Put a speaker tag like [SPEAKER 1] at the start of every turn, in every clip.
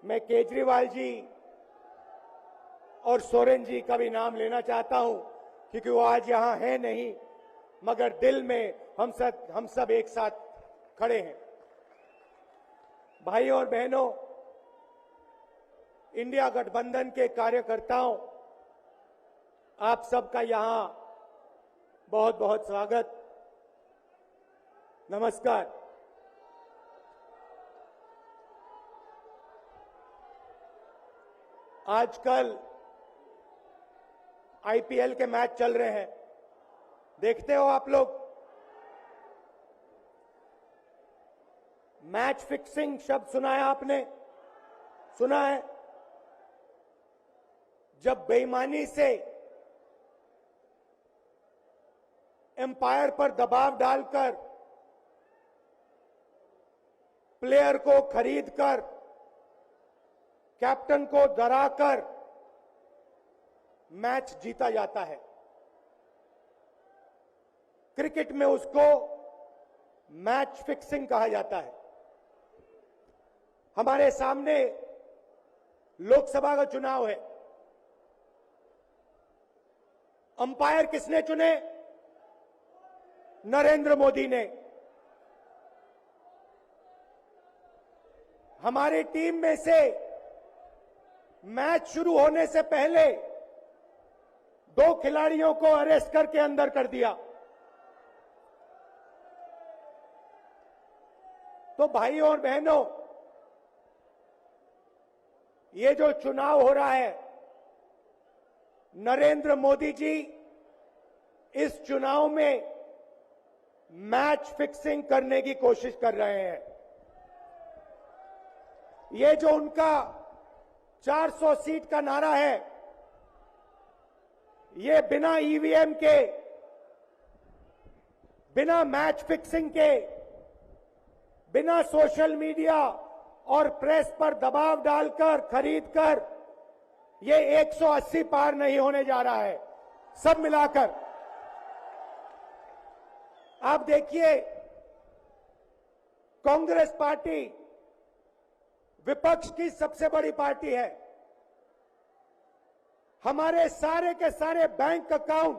[SPEAKER 1] मैं केजरीवाल जी और सोरेन जी का भी नाम लेना चाहता हूं, क्योंकि वो आज यहां है नहीं, मगर दिल में हम सब एक साथ खड़े हैं। भाइयों और बहनों, इंडिया गठबंधन के कार्यकर्ताओं, आप सबका यहां बहुत बहुत स्वागत, नमस्कार। आजकल आईपीएल के मैच चल रहे हैं, देखते हो आप लोग। मैच फिक्सिंग शब्द सुना है आपने? सुना है? जब बेईमानी से एम्पायर पर दबाव डालकर प्लेयर को खरीदकर कैप्टन को डराकर मैच जीता जाता है। क्रिकेट में उसको मैच फिक्सिंग कहा जाता है। हमारे सामने लोकसभा का चुनाव है। अंपायर किसने चुने? नरेंद्र मोदी ने। हमारी टीम में से मैच शुरू होने से पहले 2 खिलाड़ियों को अरेस्ट करके अंदर कर दिया। तो भाइयों और बहनों, ये जो चुनाव हो रहा है, नरेंद्र मोदी जी इस चुनाव में मैच फिक्सिंग करने की कोशिश कर रहे हैं। ये जो उनका 400 सीट का नारा है, ये बिना ईवीएम के, बिना मैच फिक्सिंग के, बिना सोशल मीडिया और प्रेस पर दबाव डालकर खरीदकर ये 180 पार नहीं होने जा रहा है। सब मिलाकर आप देखिए, कांग्रेस पार्टी विपक्ष की सबसे बड़ी पार्टी है। हमारे सारे के सारे बैंक अकाउंट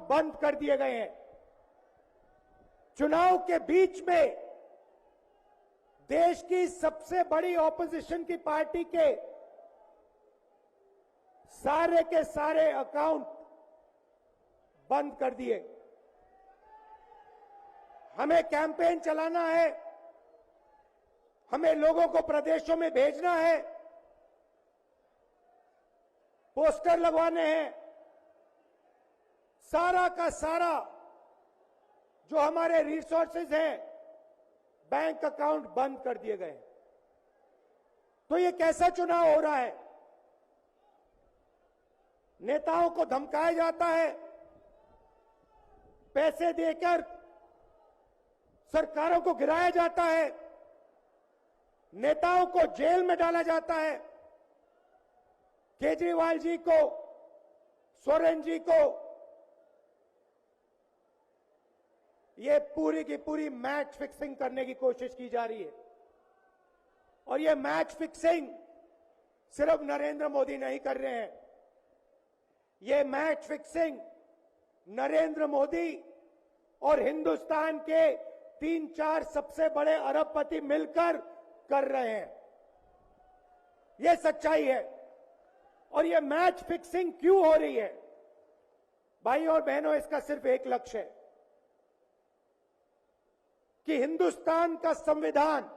[SPEAKER 1] बंद कर दिए गए हैं। चुनाव के बीच में देश की सबसे बड़ी ऑपोजिशन की पार्टी के सारे अकाउंट बंद कर दिए। हमें कैंपेन चलाना है, हमें लोगों को प्रदेशों में भेजना है, पोस्टर लगवाने हैं। सारा का सारा जो हमारे रिसोर्सेज हैं, बैंक अकाउंट बंद कर दिए गए। तो ये कैसा चुनाव हो रहा है? नेताओं को धमकाया जाता है, पैसे देकर सरकारों को गिराया जाता है, नेताओं को जेल में डाला जाता है। केजरीवाल जी को, सोरेन जी को ये पूरी की पूरी मैच फिक्सिंग करने की कोशिश की जा रही है। और ये मैच फिक्सिंग सिर्फ नरेंद्र मोदी नहीं कर रहे हैं। ये मैच फिक्सिंग नरेंद्र मोदी और हिंदुस्तान के 3-4 सबसे बड़े अरबपति मिलकर कर रहे हैं। ये सच्चाई है। और ये मैच फिक्सिंग क्यों हो रही है? भाइयों और बहनों, इसका सिर्फ एक लक्ष्य है कि हिंदुस्तान का संविधान,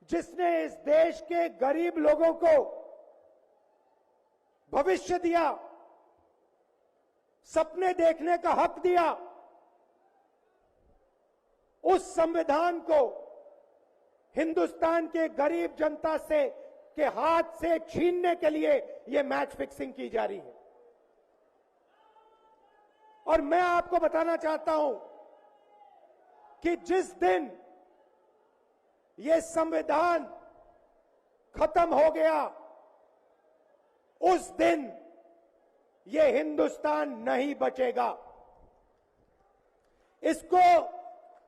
[SPEAKER 1] जिसने इस देश के गरीब लोगों को भविष्य दिया, सपने देखने का हक दिया, उस संविधान को हिंदुस्तान के गरीब जनता से के हाथ से छीनने के लिए यह मैच फिक्सिंग की जा रही है। और मैं आपको बताना चाहता हूं कि जिस दिन यह संविधान खत्म हो गया, उस दिन यह हिंदुस्तान नहीं बचेगा। इसको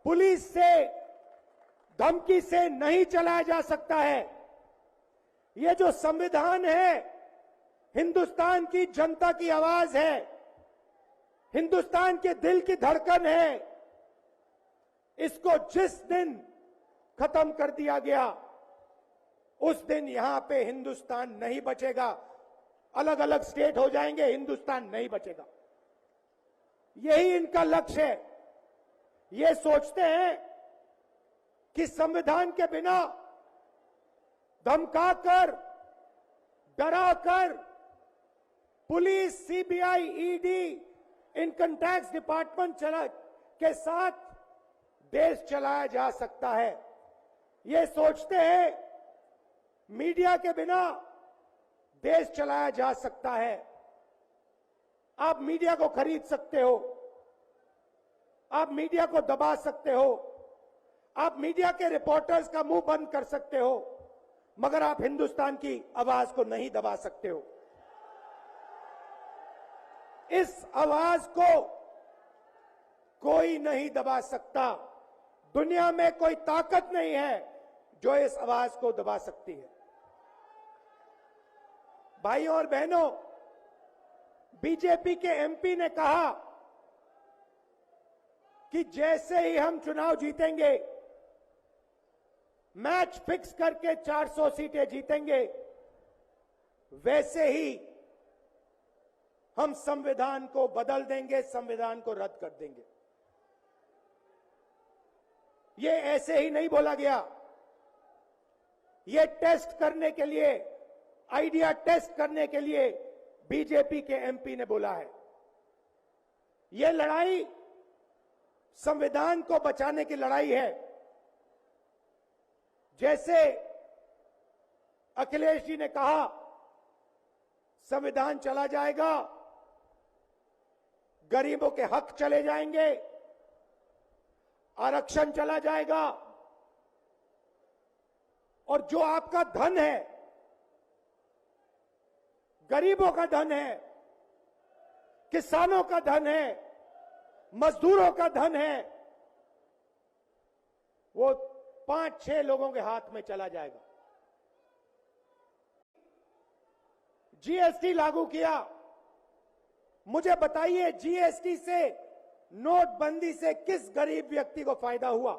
[SPEAKER 1] पुलिस से, धमकी से नहीं चलाया जा सकता है। ये जो संविधान है, हिंदुस्तान की जनता की आवाज है, हिंदुस्तान के दिल की धड़कन है। इसको जिस दिन खत्म कर दिया गया, उस दिन यहां पे हिंदुस्तान नहीं बचेगा। अलग अलग स्टेट हो जाएंगे, हिंदुस्तान नहीं बचेगा। यही इनका लक्ष्य है। ये सोचते हैं कि संविधान के बिना धमकाकर, डराकर police, CBI, ED, income tax department के साथ देश चलाया जा सकता है। ये सोचते हैं मीडिया के बिना देश चलाया जा सकता है। आप मीडिया को खरीद सकते हो, आप मीडिया को दबा सकते हो, आप मीडिया के रिपोर्टर्स का मुंह बंद कर सकते हो, मगर आप हिंदुस्तान की आवाज को नहीं दबा सकते हो। इस आवाज को कोई नहीं दबा सकता। दुनिया में कोई ताकत नहीं है जो इस आवाज को दबा सकती है। भाइयों और बहनों, बीजेपी के एमपी ने कहा कि जैसे ही हम चुनाव जीतेंगे, मैच फिक्स करके 400 सीटें जीतेंगे, वैसे ही हम संविधान को बदल देंगे, संविधान को रद्द कर देंगे। ये ऐसे ही नहीं बोला गया। ये टेस्ट करने के लिए, आइडिया टेस्ट करने के लिए बीजेपी के एमपी ने बोला है। ये लड़ाई संविधान को बचाने की लड़ाई है। जैसे अखिलेश जी ने कहा, संविधान चला जाएगा, गरीबों के हक चले जाएंगे, आरक्षण चला जाएगा, और जो आपका धन है, गरीबों का धन है, किसानों का धन है, मजदूरों का धन है, वो 5-6 लोगों के हाथ में चला जाएगा। जीएसटी लागू किया। मुझे बताइए, जीएसटी से, नोटबंदी से किस गरीब व्यक्ति को फायदा हुआ?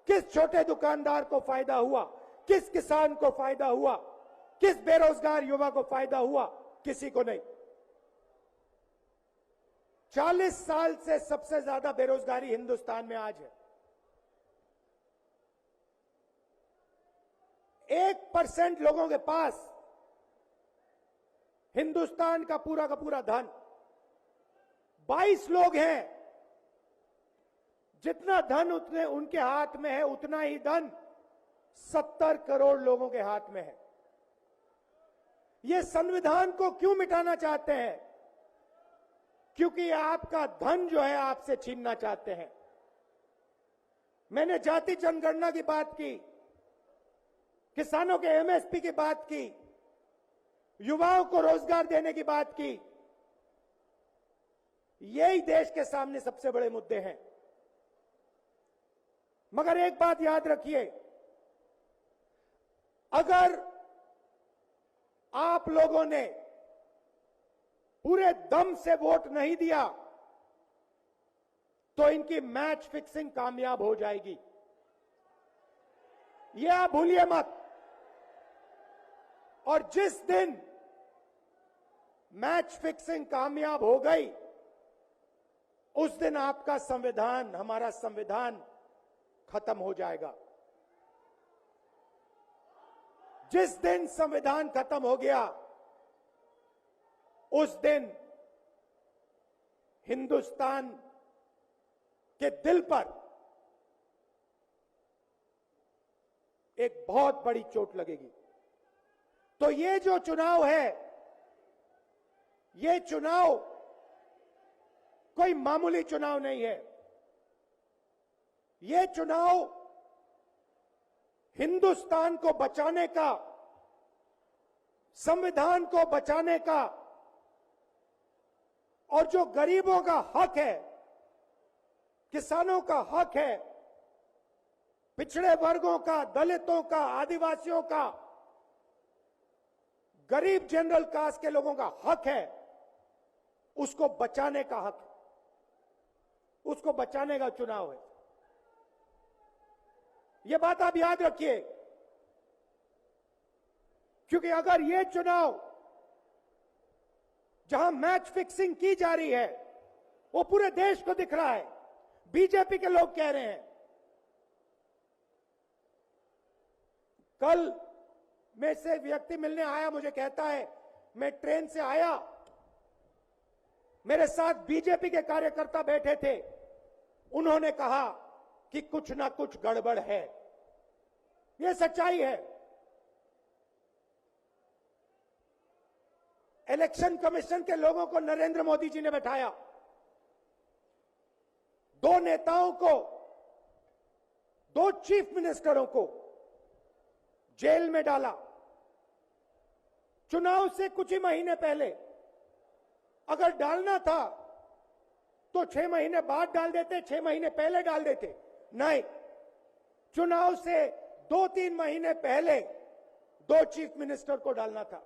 [SPEAKER 1] किस छोटे दुकानदार को फायदा हुआ? किस किसान को फायदा हुआ? किस बेरोजगार युवा को फायदा हुआ? किसी को नहीं। 40 साल से सबसे ज्यादा बेरोजगारी हिंदुस्तान में आज है। 1% लोगों के पास हिंदुस्तान का पूरा धन, 22 लोग हैं। जितना धन उतने उनके हाथ में है, उतना ही धन 70 करोड़ लोगों के हाथ में है। ये संविधान को क्यों मिटाना चाहते हैं? क्योंकि आपका धन जो है आपसे छीनना चाहते हैं। मैंने जाति जनगणना की बात की, किसानों के एमएसपी की बात की, युवाओं को रोजगार देने की बात की। यही देश के सामने सबसे बड़े मुद्दे हैं। मगर एक बात याद रखिए, अगर आप लोगों ने पूरे दम से वोट नहीं दिया तो इनकी मैच फिक्सिंग कामयाब हो जाएगी। यह आप भूलिए मत। और जिस दिन मैच फिक्सिंग कामयाब हो गई, उस दिन आपका संविधान, हमारा संविधान खत्म हो जाएगा। जिस दिन संविधान खत्म हो गया, उस दिन हिंदुस्तान के दिल पर एक बहुत बड़ी चोट लगेगी। तो ये जो चुनाव है, ये चुनाव कोई मामूली चुनाव नहीं है। ये चुनाव हिंदुस्तान को बचाने का, संविधान को बचाने का, और जो गरीबों का हक है, किसानों का हक है, पिछड़े वर्गों का, दलितों का, आदिवासियों का, गरीब जनरल कास्ट के लोगों का हक है, उसको बचाने का हक है, उसको बचाने का चुनाव है। यह बात आप याद रखिए, क्योंकि अगर यह चुनाव जहां मैच फिक्सिंग की जा रही है वो पूरे देश को दिख रहा है, बीजेपी के लोग कह रहे हैं। कल में से व्यक्ति मिलने आया, मुझे कहता है मैं ट्रेन से आया, मेरे साथ बीजेपी के कार्यकर्ता बैठे थे, उन्होंने कहा कि कुछ ना कुछ गड़बड़ है। यह सच्चाई है। इलेक्शन कमीशन के लोगों को नरेंद्र मोदी जी ने बैठाया, दो नेताओं को, दो चीफ मिनिस्टरों को जेल में डाला। चुनाव से कुछ ही महीने पहले अगर डालना था तो 6 महीने बाद डाल देते, 6 महीने पहले डाल देते। नहीं, चुनाव से 2-3 महीने पहले 2 चीफ मिनिस्टर को डालना था।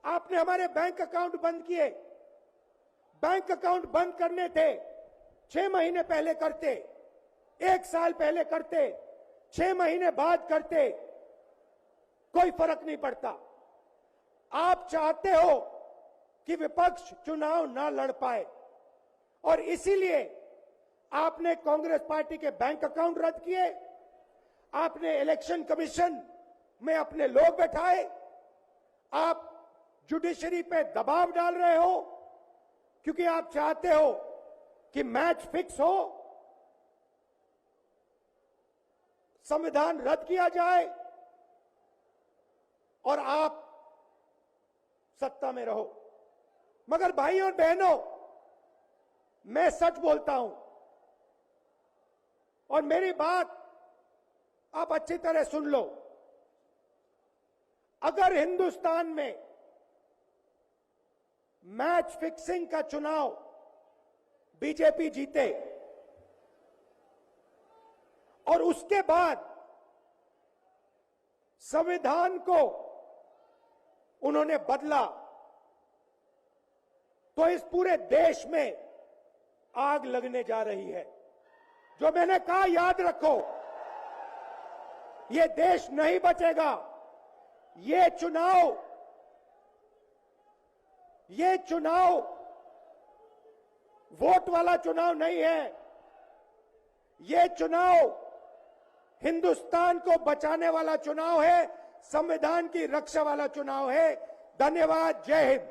[SPEAKER 1] आपने हमारे बैंक अकाउंट बंद किए। बैंक अकाउंट बंद करने थे, 6 महीने पहले करते, 1 साल पहले करते, 6 महीने बाद करते, कोई फर्क नहीं पड़ता। आप चाहते हो कि विपक्ष चुनाव ना लड़ पाए और इसीलिए आपने कांग्रेस पार्टी के बैंक अकाउंट रद्द किए, आपने इलेक्शन कमीशन में अपने लोग बैठाए, आप जुडिशरी पे दबाव डाल रहे हो क्योंकि आप चाहते हो कि मैच फिक्स हो, संविधान रद्द किया जाए और आप सत्ता में रहो। मगर भाइयों और बहनों, मैं सच बोलता हूं और मेरी बात आप अच्छी तरह सुन लो। अगर हिंदुस्तान में मैच फिक्सिंग का चुनाव बीजेपी जीते और उसके बाद संविधान को उन्होंने बदला, तो इस पूरे देश में आग लगने जा रही है। जो मैंने कहा याद रखो, ये देश नहीं बचेगा। ये चुनाव वोट वाला चुनाव नहीं है। ये चुनाव हिंदुस्तान को बचाने वाला चुनाव है, संविधान की रक्षा वाला चुनाव है। धन्यवाद। जय हिंद।